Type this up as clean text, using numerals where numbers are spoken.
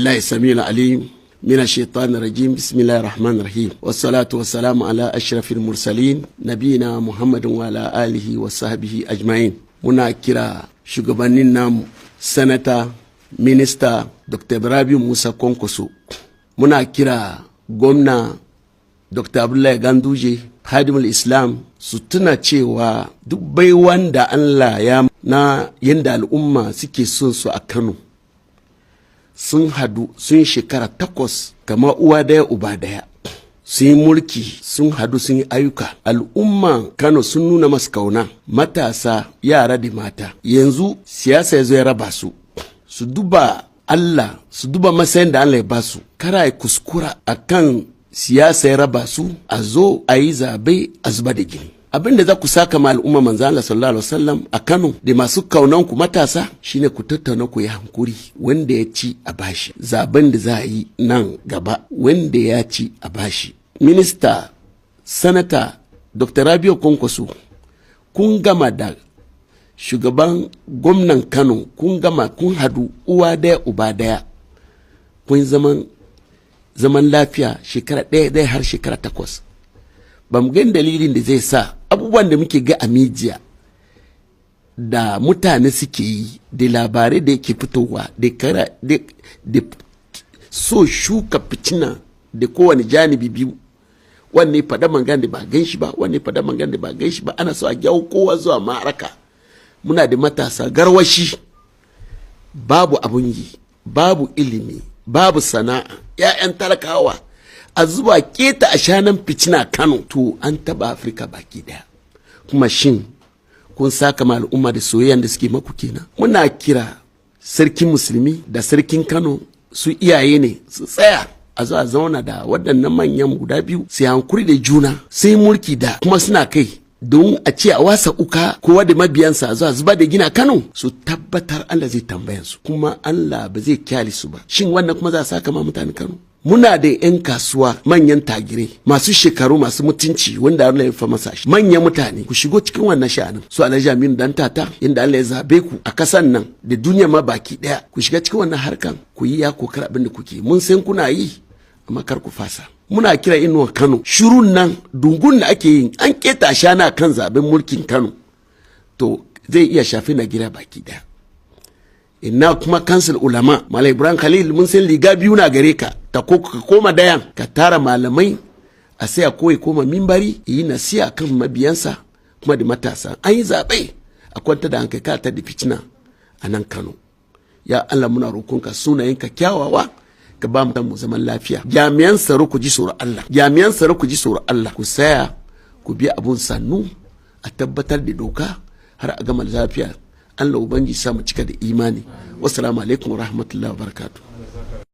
billahi samil alim من الشيطان الرجيم بسم الله الرحمن الرحيم والصلاة والسلام على أشرف المرسلين نبينا محمد وعلى آله وصحبه أجمعين. muna kira shugabannin namu sanata minista Dr. Rabiu Musa Kwankwaso, muna kira gwamna Dr. Abdullahi Ganduje Hadimul Islam su tuna cewa duk baiwan da Allah ya na yanda al'umma suke son su a Kano sun hadu sun shekara 8 kama uwa daya uba daya, sun yi mulki, sun hadu sun yi ayyuka. Al'umma Kano sun nuna masu kauna, matasa, yara da mata. Yanzu siyasa ya zo ya raba su, su duba Allah, su duba matsayin da Allah ya ba su, kara ya kuskura akan siyasa ya raba su, a zo a yi zabe a zuba da gini. Abin da za ku saka ma al'umma manzo Allah sallallahu alaihi wasallam a Kano da masu kaunan ku matasa shine ku tattauna ku yi hankuri, wanda ya ci a bashi. Zaben da za a yi nan gaba wanda ya ci a bashi. Minista sanata Dr. Rabiu Kwankwaso, kun gama da shugaban gwamnan Kano, kun gama kun hadu uwa daya uba daya, kun zaman lafiya shekara ɗaya har shekara 8. ba mu gan dalilin da zai sa abubuwan da muke ga a media da mutane suke yi da labarai da yake fitowa da so shuka fitina da kowane janibi biyu, wanne fada mangan da ba gan shi ba, wanne fada mangan da ba gan shi ba, ana so a gyawo kowa zuwa ma'araka. Muna da matasa garwashi, babu abun yi, babu ilimi, babu sana'a, 'ya'yan talakawa a zuba keta a shanan fitina Kano, to an taba Afirka baki daya. Kuma shin kun saka ma al'umma da soyayyan da suke maku kenan? Muna kira sarkin musulmi da sarkin Kano, su iyaye ne, su tsaya a zo a zauna da waɗannan manyan guda biyu, sai hankuri da juna, sai mulki da kuma suna kai don a ce a wasa uka kowa da mabiyansa a zo a zuba da gina Kano, su tabbatar Allah zai tambayan su, kuma Allah ba zai kyale su ba. Shin wannan kuma za a saka ma mutanen Kano? Muna da 'yan kasuwa manyan tagirai masu shekaru masu mutunci wanda Allah ya fa masa shi, manyan mutane ku shigo cikin wannan sha'anin, su Alhaji Aminu Dan Tata, inda Allah ya zabe ku a kasan nan da duniya ma baki daya, ku shiga cikin wannan harkan, ku yi ya kokar abin da kuke, mun san kuna yi amma kar ku fasa. Muna kira inuwa Kano, shirun nan dungun da ake yin an keta shana kan zaben mulkin Kano, to zai iya shafi na gida baki daya. Ina kuma kansil ulama Malam Ibrahim Khalil, mun san liga biyu na gare ka, ta koma dayan ka tara malamai a sai a koyi koma mimbari yi nasiya kan mabiyansa kuma da matasa. An yi zaɓe a kwanta da hankali ka ta da fitina a nan Kano. Ya Allah muna roƙonka sunayenka kyawawa ka ba mu zaman lafiya. Jami'an tsaro ku ji tsoron Allah, jami'an tsaro ku ji tsoron Allah, ku saya ku bi abun sannu a tabbatar da doka har a gama lafiya. Allah ubangiji sa mu cika da imani. Wassalamu alaikum wa rahmatullahi wa barakatuh.